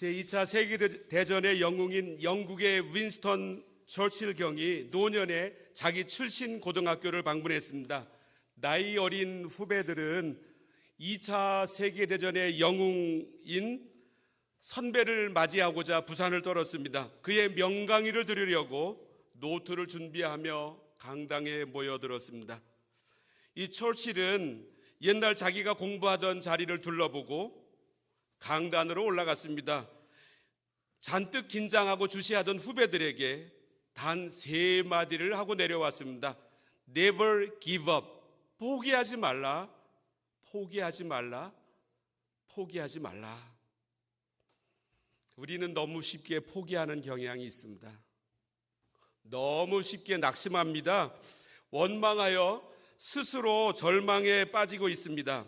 제2차 세계대전의 영웅인 영국의 윈스턴 처칠 경이 노년에 자기 출신 고등학교를 방문했습니다. 나이 어린 후배들은 2차 세계대전의 영웅인 선배를 맞이하고자 부산을 떨었습니다. 그의 명강의를 들으려고 노트를 준비하며 강당에 모여들었습니다. 이 처칠은 옛날 자기가 공부하던 자리를 둘러보고 강단으로 올라갔습니다. 잔뜩 긴장하고 주시하던 후배들에게 단 3마디를 하고 내려왔습니다. Never give up. 포기하지 말라. 포기하지 말라. 포기하지 말라. 우리는 너무 쉽게 포기하는 경향이 있습니다. 너무 쉽게 낙심합니다. 원망하여 스스로 절망에 빠지고 있습니다.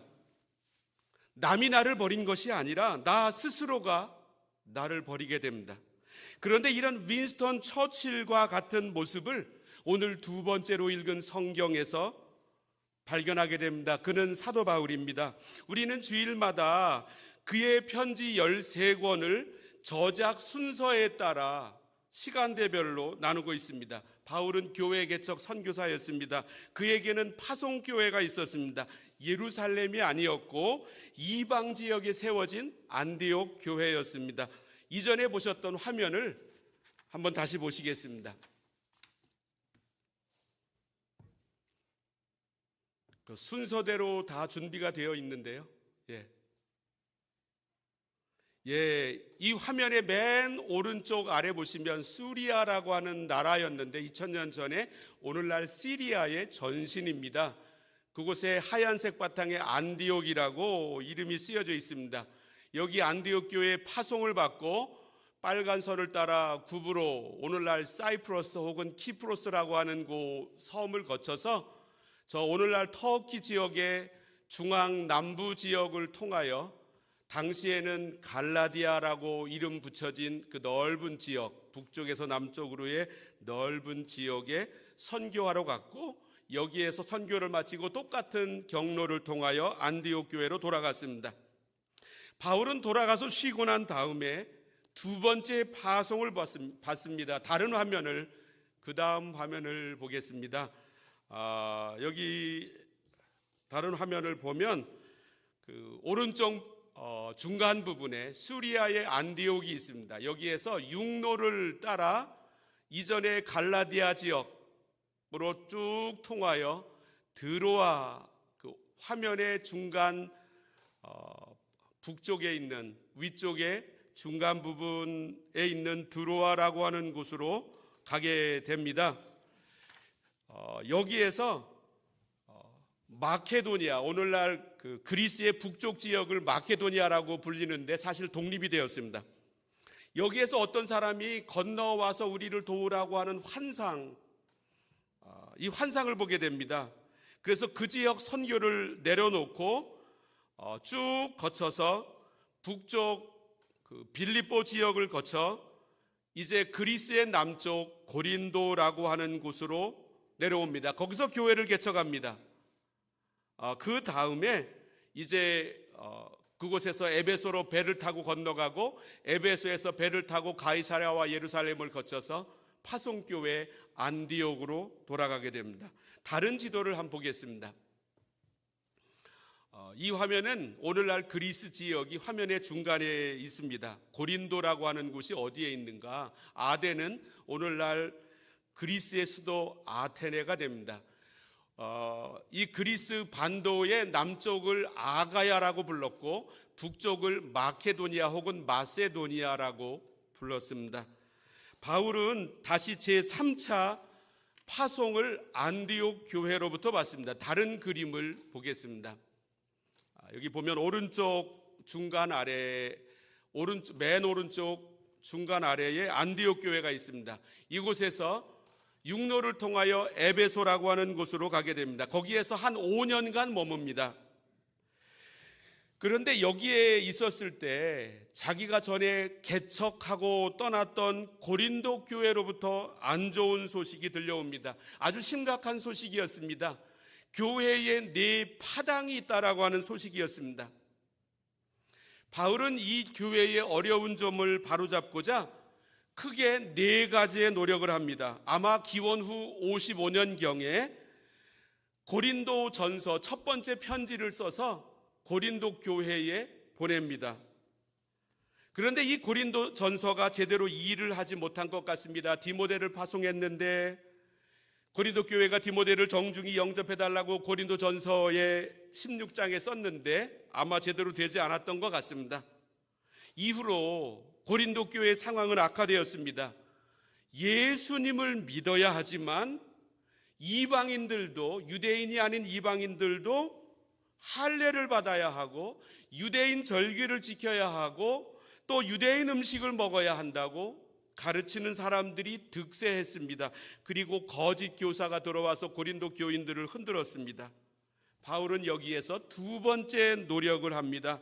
남이 나를 버린 것이 아니라 나 스스로가 나를 버리게 됩니다. 그런데 이런 윈스턴 처칠과 같은 모습을 오늘 2번째로 읽은 성경에서 발견하게 됩니다. 그는 사도 바울입니다. 우리는 주일마다 그의 편지 13권을 저작 순서에 따라 시간대별로 나누고 있습니다. 바울은 교회 개척 선교사였습니다. 그에게는 파송교회가 있었습니다. 예루살렘이 아니었고 이방 지역에 세워진 안디옥 교회였습니다. 이전에 보셨던 화면을 한번 다시 보시겠습니다. 그 순서대로 다 준비가 되어 있는데요. 이 화면의 맨 오른쪽 아래 보시면 수리아라고 하는 나라였는데 2000년 전에 오늘날 시리아의 전신입니다. 그곳에 하얀색 바탕에 안디옥이라고 이름이 쓰여져 있습니다. 여기 안디옥 교회에 파송을 받고 빨간 선을 따라 구브로 오늘날 사이프러스 혹은 키프로스라고 하는 그 섬을 거쳐서 저 오늘날 터키 지역의 중앙 남부 지역을 통하여 당시에는 갈라디아라고 이름 붙여진 그 넓은 지역, 북쪽에서 남쪽으로의 넓은 지역에 선교하러 갔고 여기에서 선교를 마치고 똑같은 경로를 통하여 안디옥 교회로 돌아갔습니다. 바울은 돌아가서 쉬고 난 다음에 2번째 파송을 받습니다. 다른 화면을, 그 다음 화면을 보겠습니다. 여기 다른 화면을 보면 그 오른쪽 중간 부분에 수리아의 안디옥이 있습니다. 여기에서 육로를 따라 이전의 갈라디아 지역으로 쭉 통하여 드로아, 그 화면의 중간 북쪽에 있는, 위쪽에 중간 부분에 있는 드로아라고 하는 곳으로 가게 됩니다. 여기에서 마케도니아, 오늘날 그 그리스의 북쪽 지역을 마케도니아라고 불리는데 사실 독립이 되었습니다. 여기에서 어떤 사람이 건너와서 우리를 도우라고 하는 환상, 이 환상을 보게 됩니다. 그래서 그 지역 선교를 내려놓고 쭉 거쳐서 북쪽 그 빌립보 지역을 거쳐 이제 그리스의 남쪽 고린도라고 하는 곳으로 내려옵니다. 거기서 교회를 개척합니다. 그 다음에 이제 그곳에서 에베소로 배를 타고 건너가고 에베소에서 배를 타고 가이사랴와 예루살렘을 거쳐서 파송교회 안디옥으로 돌아가게 됩니다. 다른 지도를 한번 보겠습니다. 이 화면은 오늘날 그리스 지역이 화면의 중간에 있습니다. 고린도라고 하는 곳이 어디에 있는가? 아덴은 오늘날 그리스의 수도 아테네가 됩니다. 이 그리스 반도의 남쪽을 아가야라고 불렀고 북쪽을 마케도니아 혹은 마세도니아라고 불렀습니다. 바울은 다시 제3차 파송을 안디옥 교회로부터 받습니다. 다른 그림을 보겠습니다. 여기 보면 오른쪽 중간 아래, 맨 오른쪽 중간 아래에 안디옥 교회가 있습니다. 이곳에서 육로를 통하여 에베소라고 하는 곳으로 가게 됩니다. 거기에서 한 5년간 머뭅니다. 그런데 여기에 있었을 때 자기가 전에 개척하고 떠났던 고린도 교회로부터 안 좋은 소식이 들려옵니다. 아주 심각한 소식이었습니다. 교회에 네 파당이 있다라고 하는 소식이었습니다. 바울은 이 교회의 어려운 점을 바로잡고자 크게 4가지의 노력을 합니다. 아마 기원 후 55년경에 고린도 전서 첫 번째 편지를 써서 고린도 교회에 보냅니다. 그런데 이 고린도 전서가 제대로 일을 하지 못한 것 같습니다. 디모데를 파송했는데 고린도 교회가 디모데를 정중히 영접해달라고 고린도 전서의 16장에 썼는데 아마 제대로 되지 않았던 것 같습니다. 이후로 고린도 교회의 상황은 악화되었습니다. 예수님을 믿어야 하지만 이방인들도, 유대인이 아닌 이방인들도 할례를 받아야 하고 유대인 절기를 지켜야 하고 또 유대인 음식을 먹어야 한다고 가르치는 사람들이 득세했습니다. 그리고 거짓 교사가 들어와서 고린도 교인들을 흔들었습니다. 바울은 여기에서 2번째 노력을 합니다.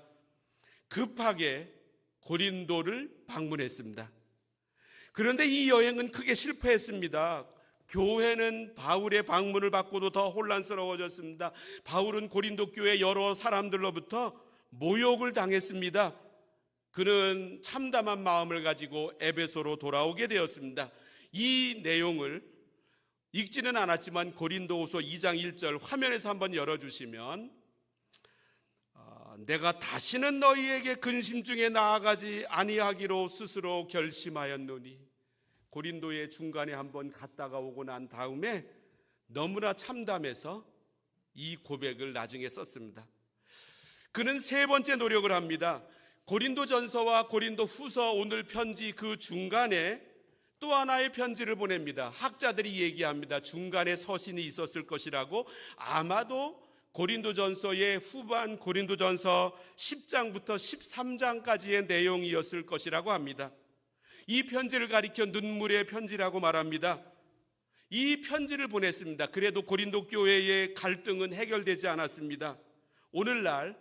급하게 고린도를 방문했습니다. 그런데 이 여행은 크게 실패했습니다. 교회는 바울의 방문을 받고도 더 혼란스러워졌습니다. 바울은 고린도 교회 여러 사람들로부터 모욕을 당했습니다. 그는 참담한 마음을 가지고 에베소로 돌아오게 되었습니다. 이 내용을 읽지는 않았지만 고린도후서 2장 1절 화면에서 한번 열어주시면 내가 다시는 너희에게 근심 중에 나아가지 아니하기로 스스로 결심하였노니, 고린도의 중간에 한번 갔다가 오고 난 다음에 너무나 참담해서 이 고백을 나중에 썼습니다. 그는 3번째 노력을 합니다. 고린도 전서와 고린도 후서 오늘 편지 그 중간에 또 하나의 편지를 보냅니다. 학자들이 얘기합니다. 중간에 서신이 있었을 것이라고. 아마도 고린도전서의 후반 고린도전서 10장부터 13장까지의 내용이었을 것이라고 합니다. 이 편지를 가리켜 눈물의 편지라고 말합니다. 이 편지를 보냈습니다. 그래도 고린도 교회의 갈등은 해결되지 않았습니다. 오늘날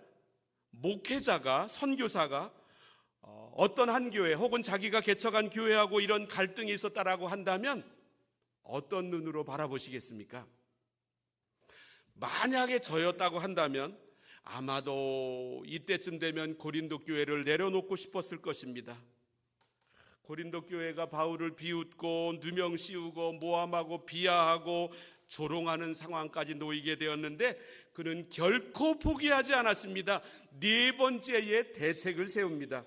목회자가, 선교사가 어떤 한 교회 혹은 자기가 개척한 교회하고 이런 갈등이 있었다라고 한다면 어떤 눈으로 바라보시겠습니까? 만약에 저였다고 한다면 아마도 이때쯤 되면 고린도 교회를 내려놓고 싶었을 것입니다. 고린도 교회가 바울을 비웃고 누명 씌우고 모함하고 비하하고 조롱하는 상황까지 놓이게 되었는데 그는 결코 포기하지 않았습니다. 4번째의 대책을 세웁니다.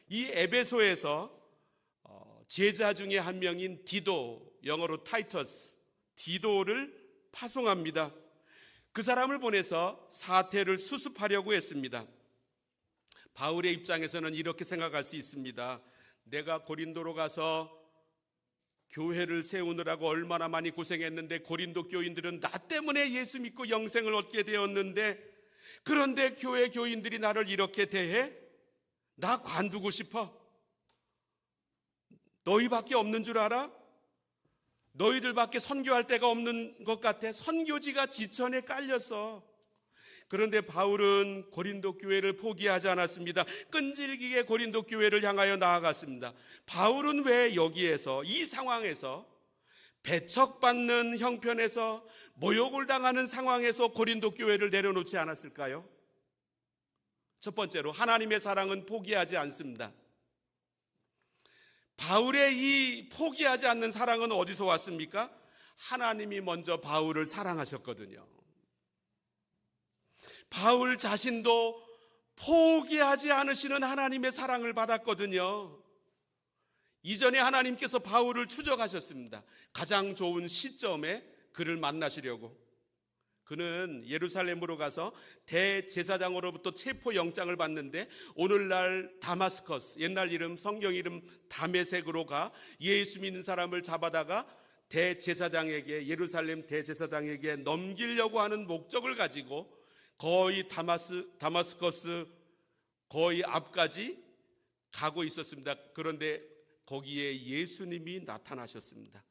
이 에베소에서 제자 중에 한 명인 디도, 영어로 타이터스, 디도를 파송합니다. 그 사람을 보내서 사태를 수습하려고 했습니다. 바울의 입장에서는 이렇게 생각할 수 있습니다. 내가 고린도로 가서 교회를 세우느라고 얼마나 많이 고생했는데 고린도 교인들은 나 때문에 예수 믿고 영생을 얻게 되었는데, 그런데 교회 교인들이 나를 이렇게 대해? 나 관두고 싶어. 너희밖에 없는 줄 알아? 너희들밖에 선교할 데가 없는 것 같아. 선교지가 지천에 깔렸어. 그런데 바울은 고린도 교회를 포기하지 않았습니다. 끈질기게 고린도 교회를 향하여 나아갔습니다. 바울은 왜 여기에서, 이 상황에서, 배척받는 형편에서, 모욕을 당하는 상황에서 고린도 교회를 내려놓지 않았을까요? 첫 번째로, 하나님의 사랑은 포기하지 않습니다. 바울의 이 포기하지 않는 사랑은 어디서 왔습니까? 하나님이 먼저 바울을 사랑하셨거든요. 바울 자신도 포기하지 않으시는 하나님의 사랑을 받았거든요. 이전에 하나님께서 바울을 추적하셨습니다. 가장 좋은 시점에 그를 만나시려고. 그는 예루살렘으로 가서 대제사장으로부터 체포영장을 받는데 오늘날 다마스커스, 옛날 이름, 성경 이름 다메섹으로 가 예수 믿는 사람을 잡아다가 대제사장에게, 예루살렘 대제사장에게 넘기려고 하는 목적을 가지고 거의 다마스커스 거의 앞까지 가고 있었습니다. 그런데 거기에 예수님이 나타나셨습니다.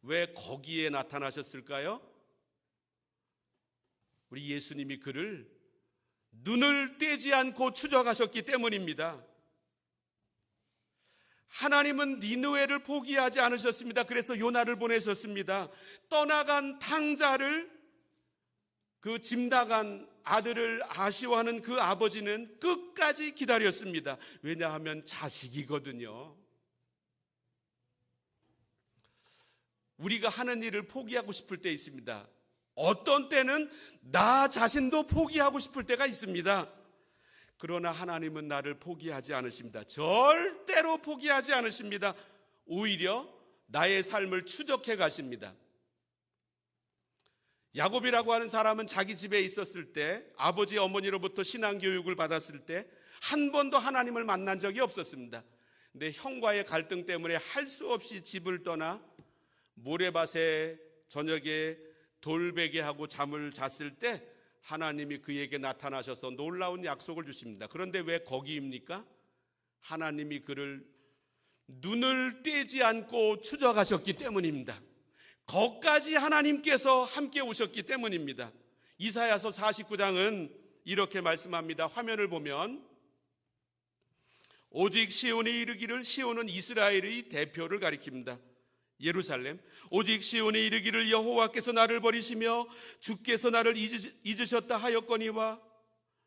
왜 거기에 나타나셨을까요? 우리 예수님이 그를 눈을 떼지 않고 추적하셨기 때문입니다. 하나님은 니느웨를 포기하지 않으셨습니다. 그래서 요나를 보내셨습니다. 떠나간 탕자를 그 짐 나간 아들을 아쉬워하는 그 아버지는 끝까지 기다렸습니다. 왜냐하면 자식이거든요. 우리가 하는 일을 포기하고 싶을 때 있습니다. 어떤 때는 나 자신도 포기하고 싶을 때가 있습니다. 그러나 하나님은 나를 포기하지 않으십니다. 절대로 포기하지 않으십니다. 오히려 나의 삶을 추적해 가십니다. 야곱이라고 하는 사람은 자기 집에 있었을 때, 아버지 어머니로부터 신앙교육을 받았을 때 한 번도 하나님을 만난 적이 없었습니다. 근데 형과의 갈등 때문에 할 수 없이 집을 떠나 모래밭에 저녁에 돌베개하고 잠을 잤을 때 하나님이 그에게 나타나셔서 놀라운 약속을 주십니다. 그런데 왜 거기입니까? 하나님이 그를 눈을 떼지 않고 추적하셨기 때문입니다. 거기까지 하나님께서 함께 오셨기 때문입니다. 이사야서 49장은 이렇게 말씀합니다. 화면을 보면 오직 시온에 이르기를, 시온은 이스라엘의 대표를 가리킵니다. 예루살렘, 오직 시온에 이르기를 여호와께서 나를 버리시며 주께서 나를 잊으셨다 하였거니와.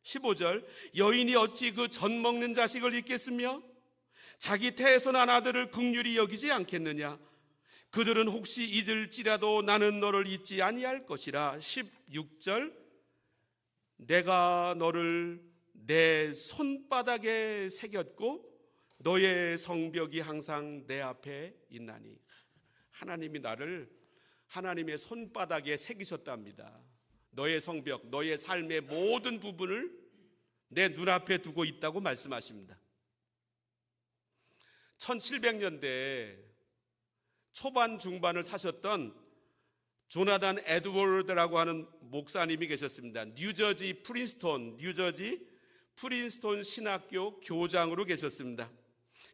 15절, 여인이 어찌 그 젖 먹는 자식을 잊겠으며 자기 태에서 난 아들을 긍휼히 여기지 않겠느냐. 그들은 혹시 잊을지라도 나는 너를 잊지 아니할 것이라. 16절, 내가 너를 내 손바닥에 새겼고 너의 성벽이 항상 내 앞에 있나니. 하나님이 나를 하나님의 손바닥에 새기셨답니다. 너의 성벽, 너의 삶의 모든 부분을 내 눈앞에 두고 있다고 말씀하십니다. 1700년대 초반 중반을 사셨던 조나단 에드워드라고 하는 목사님이 계셨습니다. 뉴저지 프린스톤 신학교 교장으로 계셨습니다.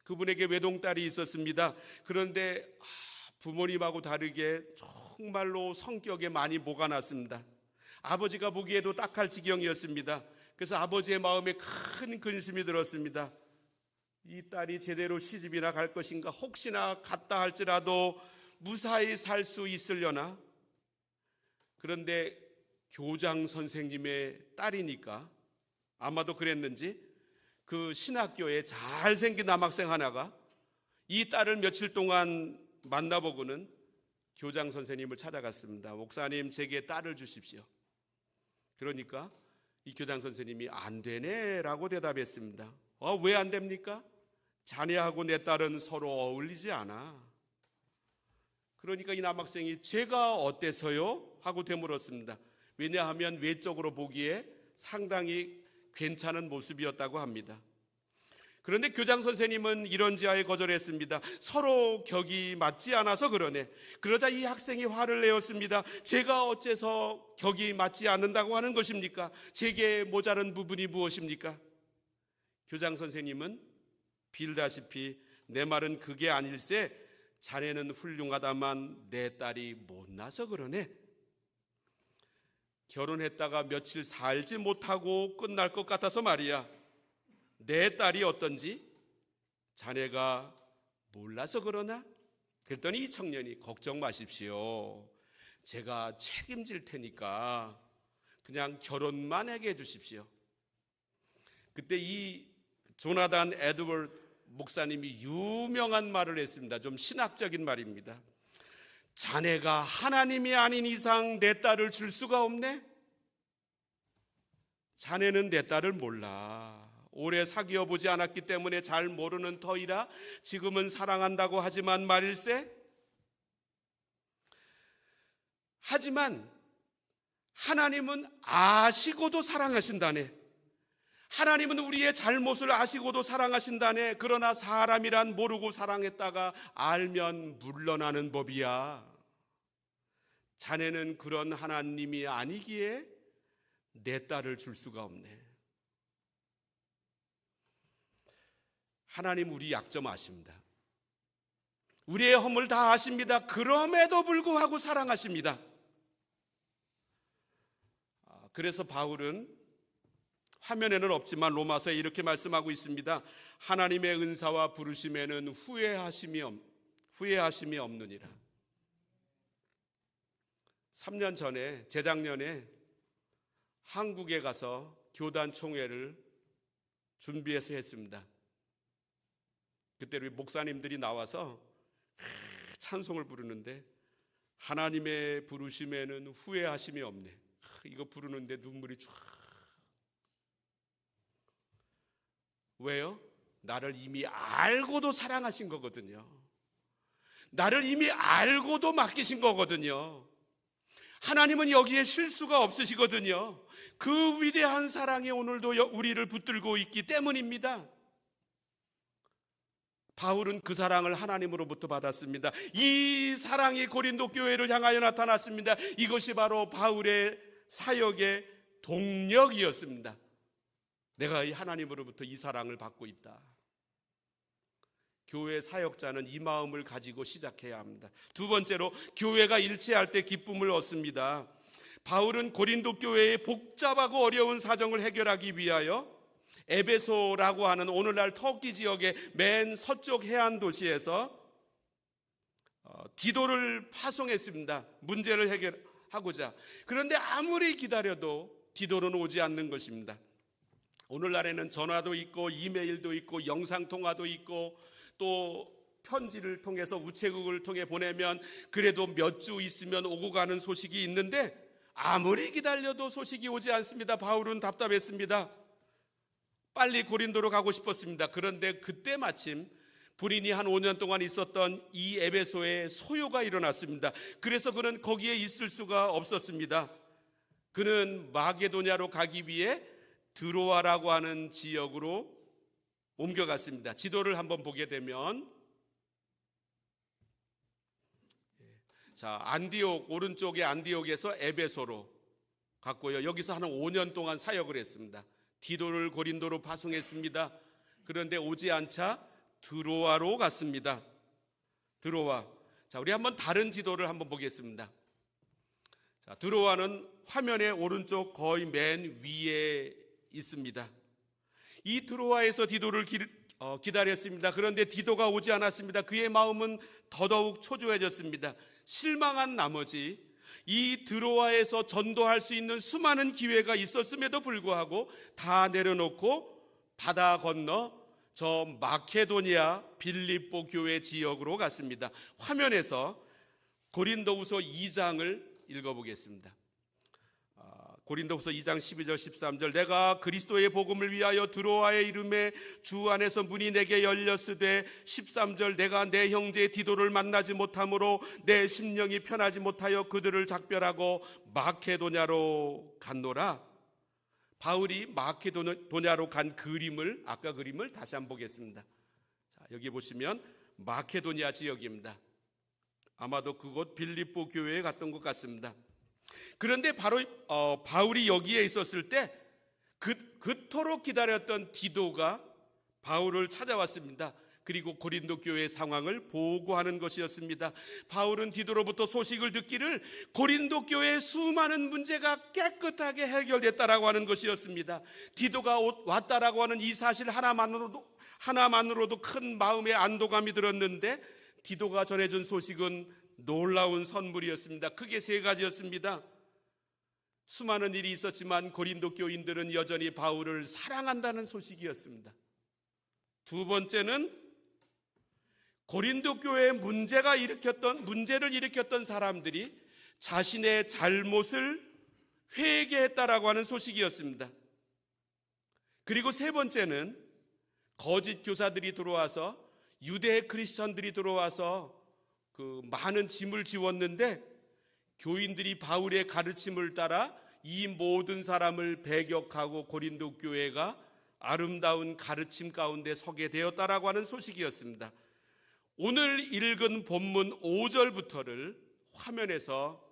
그분에게 외동딸이 있었습니다. 그런데 부모님하고 다르게 정말로 성격에 많이 모가 났습니다. 아버지가 보기에도 딱할 지경이었습니다. 그래서 아버지의 마음에 큰 근심이 들었습니다. 이 딸이 제대로 시집이나 갈 것인가, 혹시나 갔다 할지라도 무사히 살 수 있으려나. 그런데 교장 선생님의 딸이니까 아마도 그랬는지 그 신학교에 잘생긴 남학생 하나가 이 딸을 며칠 동안 만나보고는 교장 선생님을 찾아갔습니다. 목사님, 제게 딸을 주십시오. 그러니까 이 교장 선생님이 안 되네 라고 대답했습니다. 왜 안 됩니까? 자네하고 내 딸은 서로 어울리지 않아. 그러니까 이 남학생이 제가 어때서요? 하고 되물었습니다. 왜냐하면 외적으로 보기에 상당히 괜찮은 모습이었다고 합니다. 그런데 교장 선생님은 이런지하에 거절했습니다. 서로 격이 맞지 않아서 그러네. 그러자 이 학생이 화를 내었습니다. 제가 어째서 격이 맞지 않는다고 하는 것입니까? 제게 모자른 부분이 무엇입니까? 교장 선생님은 빌다시피 내 말은 그게 아닐세, 자네는 훌륭하다만 내 딸이 못나서 그러네. 결혼했다가 며칠 살지 못하고 끝날 것 같아서 말이야. 내 딸이 어떤지 자네가 몰라서 그러나? 그랬더니 이 청년이 걱정 마십시오. 제가 책임질 테니까 그냥 결혼만 하게 해주십시오. 그때 이 조나단 에드워드 목사님이 유명한 말을 했습니다. 좀 신학적인 말입니다. 자네가 하나님이 아닌 이상 내 딸을 줄 수가 없네? 자네는 내 딸을 몰라. 오래 사귀어 보지 않았기 때문에 잘 모르는 터이라 지금은 사랑한다고 하지만 말일세. 하지만 하나님은 아시고도 사랑하신다네. 하나님은 우리의 잘못을 아시고도 사랑하신다네. 그러나 사람이란 모르고 사랑했다가 알면 물러나는 법이야. 자네는 그런 하나님이 아니기에 내 딸을 줄 수가 없네. 하나님 우리 약점 아십니다. 우리의 허물 다 아십니다. 그럼에도 불구하고 사랑하십니다. 그래서 바울은 화면에는 없지만 로마서에 이렇게 말씀하고 있습니다. 하나님의 은사와 부르심에는 후회하심이 없느니라. 3년 전에, 재작년에 한국에 가서 교단 총회를 준비해서 했습니다. 그때 우리 목사님들이 나와서 찬송을 부르는데 하나님의 부르심에는 후회하심이 없네. 이거 부르는데 눈물이 쫙. 왜요? 나를 이미 알고도 사랑하신 거거든요. 나를 이미 알고도 맡기신 거거든요. 하나님은 여기에 실수가 없으시거든요. 그 위대한 사랑이 오늘도 우리를 붙들고 있기 때문입니다. 바울은 그 사랑을 하나님으로부터 받았습니다. 이 사랑이 고린도 교회를 향하여 나타났습니다. 이것이 바로 바울의 사역의 동력이었습니다. 내가 하나님으로부터 이 사랑을 받고 있다. 교회 사역자는 이 마음을 가지고 시작해야 합니다. 두 번째로, 교회가 일치할 때 기쁨을 얻습니다. 바울은 고린도 교회의 복잡하고 어려운 사정을 해결하기 위하여 에베소라고 하는 오늘날 터키 지역의 맨 서쪽 해안 도시에서 디도를 파송했습니다. 문제를 해결하고자. 그런데 아무리 기다려도 디도는 오지 않는 것입니다. 오늘날에는 전화도 있고 이메일도 있고 영상통화도 있고 또 편지를 통해서 우체국을 통해 보내면 그래도 몇 주 있으면 오고 가는 소식이 있는데 아무리 기다려도 소식이 오지 않습니다. 바울은 답답했습니다. 빨리 고린도로 가고 싶었습니다. 그런데 그때 마침 본인이 한 5년 동안 있었던 이 에베소에 소요가 일어났습니다. 그래서 그는 거기에 있을 수가 없었습니다. 그는 마게도냐로 가기 위해 드로아라고 하는 지역으로 옮겨갔습니다. 지도를 한번 보게 되면 안디옥, 오른쪽에 안디옥에서 에베소로 갔고요. 여기서 한 5년 동안 사역을 했습니다. 디도를 고린도로 파송했습니다. 그런데 오지 않자 드로아로 갔습니다. 드로아. 우리 한번 다른 지도를 한번 보겠습니다. 드로아는 화면의 오른쪽 거의 맨 위에 있습니다. 이 드로아에서 디도를 기다렸습니다. 그런데 디도가 오지 않았습니다. 그의 마음은 더더욱 초조해졌습니다. 실망한 나머지 이 드로아에서 전도할 수 있는 수많은 기회가 있었음에도 불구하고 다 내려놓고 바다 건너 저 마케도니아 빌립보 교회 지역으로 갔습니다. 화면에서 고린도후서 2장을 읽어보겠습니다. 고린도후서 2장 12절 13절 내가 그리스도의 복음을 위하여 드로아의 이름에 주 안에서 문이 내게 열렸으되 13절 내가 내 형제 디도를 만나지 못하므로 내 심령이 편하지 못하여 그들을 작별하고 마케도냐로 갔노라. 바울이 마케도냐로 간 그림을 아까 그림을 다시 한번 보겠습니다. 여기 보시면 마케도니아 지역입니다. 아마도 그곳 빌립보 교회에 갔던 것 같습니다. 그런데 바로 바울이 여기에 있었을 때 그토록 기다렸던 디도가 바울을 찾아왔습니다. 그리고 고린도 교회의 상황을 보고하는 것이었습니다. 바울은 디도로부터 소식을 듣기를 고린도 교회의 수많은 문제가 깨끗하게 해결됐다라고 하는 것이었습니다. 디도가 왔다라고 하는 이 사실 하나만으로도 큰 마음의 안도감이 들었는데 디도가 전해준 소식은 놀라운 선물이었습니다. 크게 세 가지였습니다. 수많은 일이 있었지만 고린도 교인들은 여전히 바울을 사랑한다는 소식이었습니다. 두 번째는 고린도 교회에 문제를 일으켰던 사람들이 자신의 잘못을 회개했다라고 하는 소식이었습니다. 그리고 세 번째는 거짓 교사들이 들어와서 유대 크리스천들이 들어와서 많은 짐을 지웠는데 교인들이 바울의 가르침을 따라 이 모든 사람을 배격하고 고린도 교회가 아름다운 가르침 가운데 서게 되었다라고 하는 소식이었습니다. 오늘 읽은 본문 5절부터를 화면에서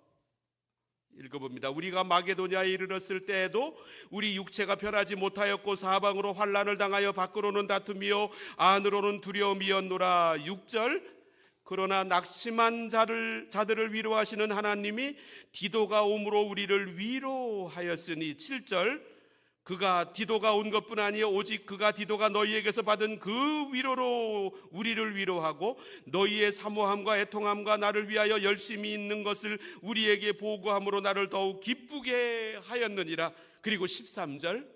읽어봅니다. 우리가 마게도냐에 이르렀을 때에도 우리 육체가 편하지 못하였고 사방으로 환난을 당하여 밖으로는 다툼이요 안으로는 두려움이었노라. 6절 그러나 낙심한 자들을 위로하시는 하나님이 디도가 옴으로 우리를 위로하였으니. 7절 디도가 온 것뿐 아니요 오직 디도가 너희에게서 받은 그 위로로 우리를 위로하고 너희의 사모함과 애통함과 나를 위하여 열심히 있는 것을 우리에게 보고함으로 나를 더욱 기쁘게 하였느니라. 그리고 13절,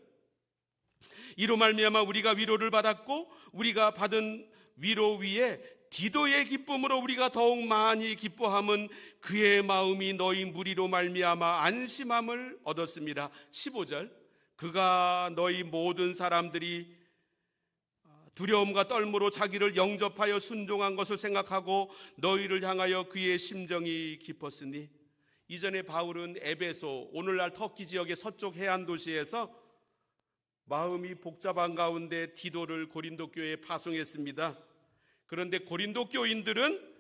이로 말미암아 우리가 위로를 받았고 우리가 받은 위로 위에 디도의 기쁨으로 우리가 더욱 많이 기뻐함은 그의 마음이 너희 무리로 말미암아 안심함을 얻었습니다. 15절, 그가 너희 모든 사람들이 두려움과 떨므로 자기를 영접하여 순종한 것을 생각하고 너희를 향하여 그의 심정이 깊었으니. 이전에 바울은 에베소, 오늘날 터키 지역의 서쪽 해안 도시에서 마음이 복잡한 가운데 디도를 고린도 교회에 파송했습니다. 그런데 고린도 교인들은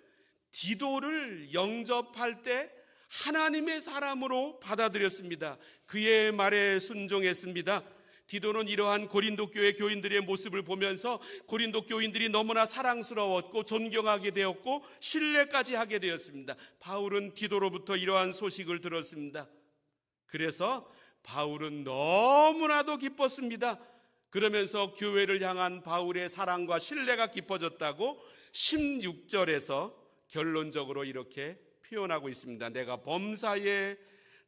디도를 영접할 때 하나님의 사람으로 받아들였습니다. 그의 말에 순종했습니다. 디도는 이러한 고린도 교회 교인들의 모습을 보면서 고린도 교인들이 너무나 사랑스러웠고 존경하게 되었고 신뢰까지 하게 되었습니다. 바울은 디도로부터 이러한 소식을 들었습니다. 그래서 바울은 너무나도 기뻤습니다. 그러면서 교회를 향한 바울의 사랑과 신뢰가 깊어졌다고 16절에서 결론적으로 이렇게 표현하고 있습니다. 내가 범사에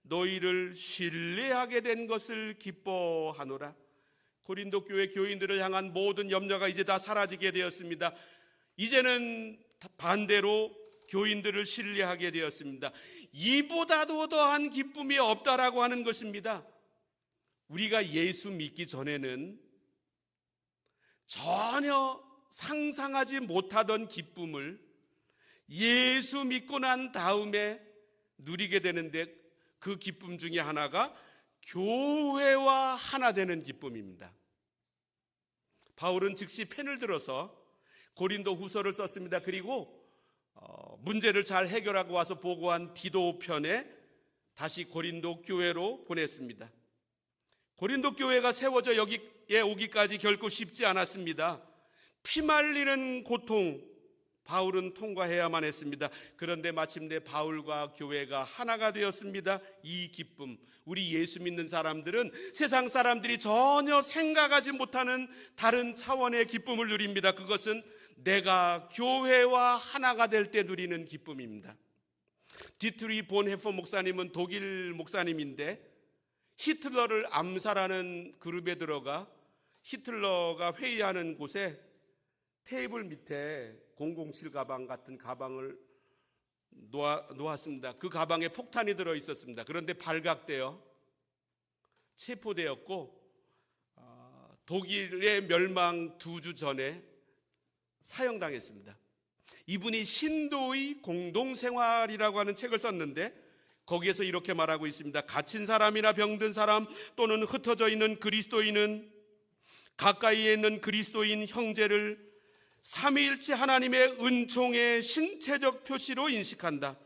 너희를 신뢰하게 된 것을 기뻐하노라. 고린도 교회 교인들을 향한 모든 염려가 이제 다 사라지게 되었습니다. 이제는 반대로 교인들을 신뢰하게 되었습니다. 이보다도 더한 기쁨이 없다라고 하는 것입니다. 우리가 예수 믿기 전에는 전혀 상상하지 못하던 기쁨을 예수 믿고 난 다음에 누리게 되는데, 그 기쁨 중에 하나가 교회와 하나 되는 기쁨입니다. 바울은 즉시 펜을 들어서 고린도 후서를 썼습니다. 그리고 문제를 잘 해결하고 와서 보고한 디도 편에 다시 고린도 교회로 보냈습니다. 고린도 교회가 세워져 여기에 오기까지 결코 쉽지 않았습니다. 피말리는 고통, 바울은 통과해야만 했습니다. 그런데 마침내 바울과 교회가 하나가 되었습니다. 이 기쁨, 우리 예수 믿는 사람들은 세상 사람들이 전혀 생각하지 못하는 다른 차원의 기쁨을 누립니다. 그것은 내가 교회와 하나가 될 때 누리는 기쁨입니다. 디트리 본헤퍼 목사님은 독일 목사님인데 히틀러를 암살하는 그룹에 들어가 히틀러가 회의하는 곳에 테이블 밑에 007 가방 같은 가방을 놓았습니다. 그 가방에 폭탄이 들어 있었습니다. 그런데 발각되어 체포되었고 독일의 멸망 2주 전에 사형당했습니다. 이분이 신도의 공동생활이라고 하는 책을 썼는데 거기에서 이렇게 말하고 있습니다. 갇힌 사람이나 병든 사람 또는 흩어져 있는 그리스도인은 가까이에 있는 그리스도인 형제를 삼위일체 하나님의 은총의 신체적 표시로 인식한다.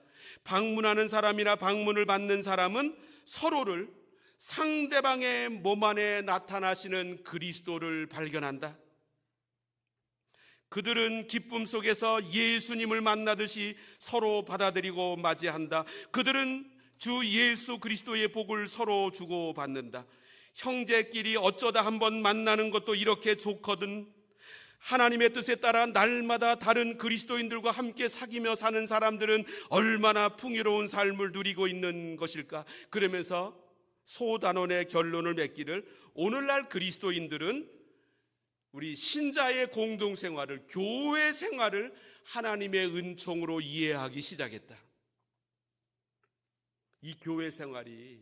방문하는 사람이나 방문을 받는 사람은 서로를 상대방의 몸 안에 나타나시는 그리스도를 발견한다. 그들은 기쁨 속에서 예수님을 만나듯이 서로 받아들이고 맞이한다. 그들은 주 예수 그리스도의 복을 서로 주고받는다. 형제끼리 어쩌다 한번 만나는 것도 이렇게 좋거든. 하나님의 뜻에 따라 날마다 다른 그리스도인들과 함께 사귀며 사는 사람들은 얼마나 풍요로운 삶을 누리고 있는 것일까. 그러면서 소단원의 결론을 맺기를, 오늘날 그리스도인들은 우리 신자의 공동생활을, 교회 생활을 하나님의 은총으로 이해하기 시작했다. 이 교회 생활이,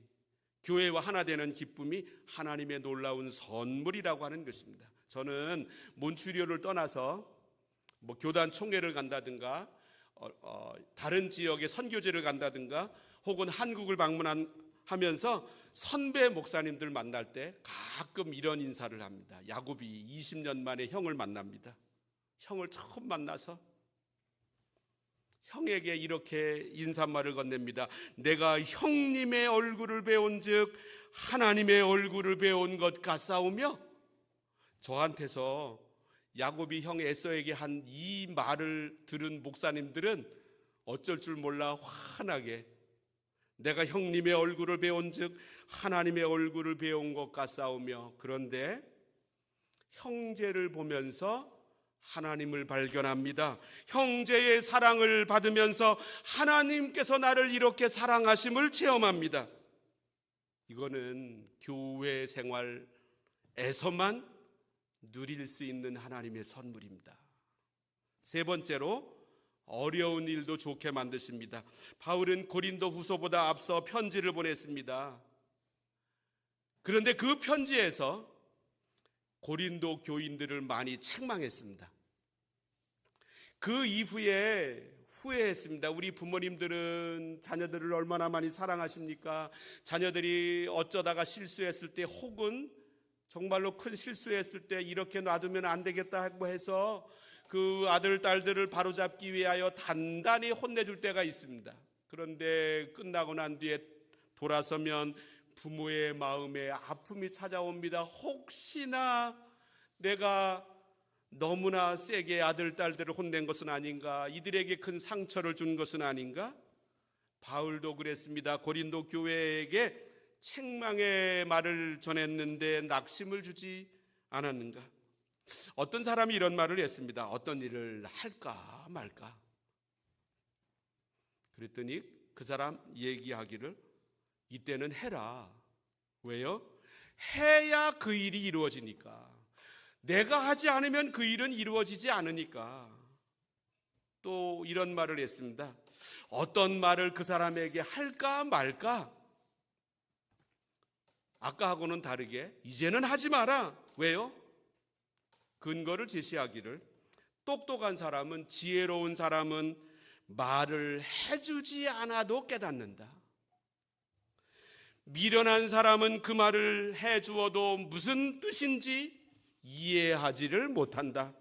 교회와 하나 되는 기쁨이 하나님의 놀라운 선물이라고 하는 것입니다. 저는 몬트리올을 떠나서 교단 총회를 간다든가 다른 지역의 선교제를 간다든가 혹은 한국을 방문하면서 선배 목사님들 만날 때 가끔 이런 인사를 합니다. 야곱이 20년 만에 형을 만납니다. 형을 처음 만나서 형에게 이렇게 인사말을 건넵니다. 내가 형님의 얼굴을 배운 즉 하나님의 얼굴을 배운 것 같사오며, 저한테서 야곱이 형 에서에게 한 이 말을 들은 목사님들은 어쩔 줄 몰라 환하게 내가 형님의 얼굴을 배운 즉 하나님의 얼굴을 배운 것 같사오며, 그런데 형제를 보면서 하나님을 발견합니다. 형제의 사랑을 받으면서 하나님께서 나를 이렇게 사랑하심을 체험합니다. 이거는 교회 생활에서만 누릴 수 있는 하나님의 선물입니다. 세 번째로 어려운 일도 좋게 만드십니다. 바울은 고린도 후서보다 앞서 편지를 보냈습니다. 그런데 그 편지에서 고린도 교인들을 많이 책망했습니다. 그 이후에 후회했습니다. 우리 부모님들은 자녀들을 얼마나 많이 사랑하십니까? 자녀들이 어쩌다가 실수했을 때 혹은 정말로 큰 실수했을 때 이렇게 놔두면 안 되겠다 하고 해서 그 아들, 딸들을 바로잡기 위하여 단단히 혼내줄 때가 있습니다. 그런데 끝나고 난 뒤에 돌아서면 부모의 마음에 아픔이 찾아옵니다. 혹시나 내가 너무나 세게 아들, 딸들을 혼낸 것은 아닌가? 이들에게 큰 상처를 준 것은 아닌가? 바울도 그랬습니다. 고린도 교회에게 책망의 말을 전했는데 낙심을 주지 않았는가? 어떤 사람이 이런 말을 했습니다. 어떤 일을 할까 말까? 그랬더니 그 사람 얘기하기를 이때는 해라. 왜요? 해야 그 일이 이루어지니까. 내가 하지 않으면 그 일은 이루어지지 않으니까. 또 이런 말을 했습니다. 어떤 말을 그 사람에게 할까 말까? 아까하고는 다르게 이제는 하지 마라. 왜요? 근거를 제시하기를 똑똑한 사람은, 지혜로운 사람은 말을 해주지 않아도 깨닫는다. 미련한 사람은 그 말을 해주어도 무슨 뜻인지 이해하지를 못한다.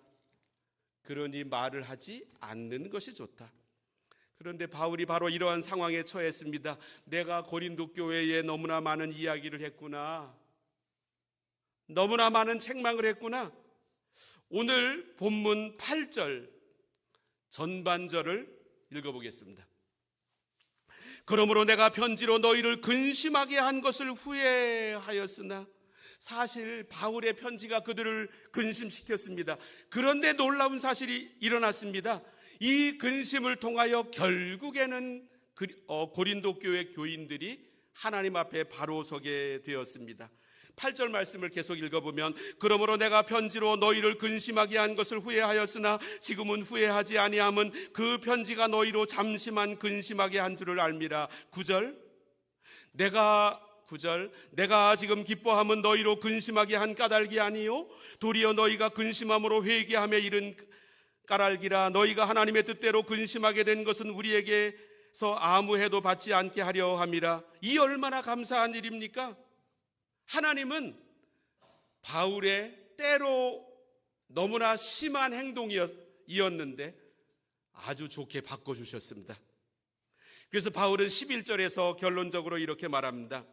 그러니 말을 하지 않는 것이 좋다. 그런데 바울이 바로 이러한 상황에 처했습니다. 내가 고린도 교회에 너무나 많은 이야기를 했구나. 너무나 많은 책망을 했구나. 오늘 본문 8절 전반절을 읽어보겠습니다. 그러므로 내가 편지로 너희를 근심하게 한 것을 후회하였으나, 사실 바울의 편지가 그들을 근심시켰습니다. 그런데 놀라운 사실이 일어났습니다. 이 근심을 통하여 결국에는 고린도 교회 교인들이 하나님 앞에 바로 서게 되었습니다. 8절 말씀을 계속 읽어보면 그러므로 내가 편지로 너희를 근심하게 한 것을 후회하였으나 지금은 후회하지 아니함은 그 편지가 너희로 잠시만 근심하게 한 줄을 알미라. 9절 내가 지금 기뻐함은 너희로 근심하게 한 까닭이 아니요 도리어 너희가 근심함으로 회개함에 이른 까닭이라. 너희가 하나님의 뜻대로 근심하게 된 것은 우리에게서 아무 해도 받지 않게 하려 함이라. 이 얼마나 감사한 일입니까? 하나님은 바울의 때로 너무나 심한 행동이었는데 아주 좋게 바꿔주셨습니다. 그래서 바울은 11절에서 결론적으로 이렇게 말합니다.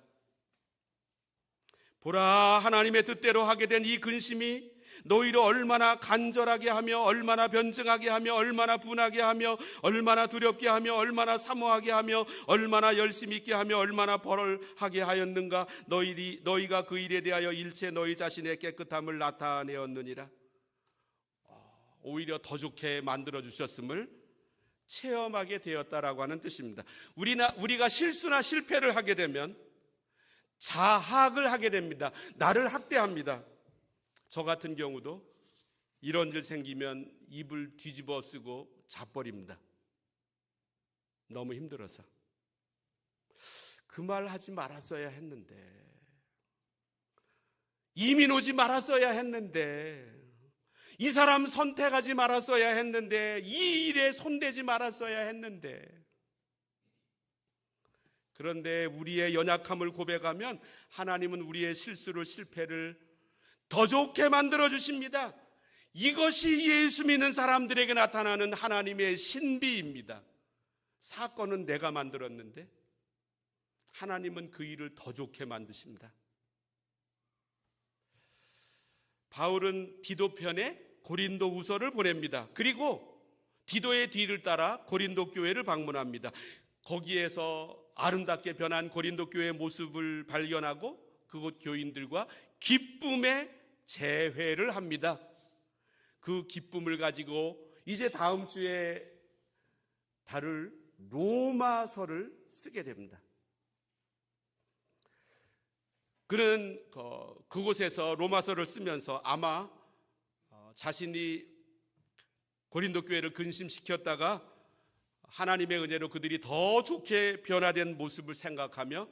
보라, 하나님의 뜻대로 하게 된 이 근심이 너희를 얼마나 간절하게 하며 얼마나 변증하게 하며 얼마나 분하게 하며 얼마나 두렵게 하며 얼마나 사모하게 하며 얼마나 열심 있게 하며 얼마나 벌하게 하였는가. 너희가 그 일에 대하여 일체 너희 자신의 깨끗함을 나타내었느니라. 오히려 더 좋게 만들어주셨음을 체험하게 되었다라고 하는 뜻입니다. 우리가 실수나 실패를 하게 되면 자학을 하게 됩니다. 나를 학대합니다. 저 같은 경우도 이런 일 생기면 입을 뒤집어 쓰고 자버립니다. 너무 힘들어서. 그 말 하지 말았어야 했는데, 이민 오지 말았어야 했는데, 이 사람 선택하지 말았어야 했는데, 이 일에 손대지 말았어야 했는데. 그런데 우리의 연약함을 고백하면 하나님은 우리의 실수를, 실패를 더 좋게 만들어 주십니다. 이것이 예수 믿는 사람들에게 나타나는 하나님의 신비입니다. 사건은 내가 만들었는데 하나님은 그 일을 더 좋게 만드십니다. 바울은 디도 편에 고린도 후서를 보냅니다. 그리고 디도의 뒤를 따라 고린도 교회를 방문합니다. 거기에서 아름답게 변한 고린도 교회의 모습을 발견하고 그곳 교인들과 기쁨의 재회를 합니다. 그 기쁨을 가지고 이제 다음 주에 다룰 로마서를 쓰게 됩니다. 그는 그곳에서 로마서를 쓰면서 아마 자신이 고린도 교회를 근심시켰다가 하나님의 은혜로 그들이 더 좋게 변화된 모습을 생각하며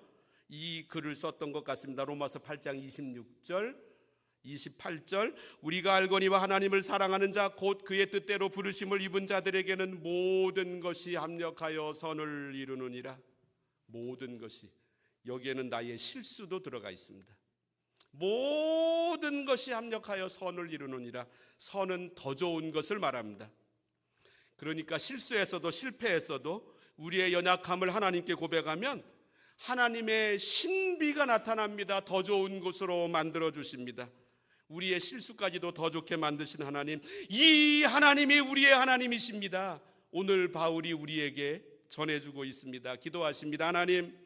이 글을 썼던 것 같습니다. 로마서 8장 26절 28절 우리가 알거니와 하나님을 사랑하는 자 곧 그의 뜻대로 부르심을 입은 자들에게는 모든 것이 합력하여 선을 이루느니라. 모든 것이, 여기에는 나의 실수도 들어가 있습니다. 모든 것이 합력하여 선을 이루느니라. 선은 더 좋은 것을 말합니다. 그러니까 실수에서도 실패에서도 우리의 연약함을 하나님께 고백하면 하나님의 신비가 나타납니다. 더 좋은 곳으로 만들어 주십니다. 우리의 실수까지도 더 좋게 만드신 하나님, 이 하나님이 우리의 하나님이십니다. 오늘 바울이 우리에게 전해주고 있습니다. 기도하십니다. 하나님,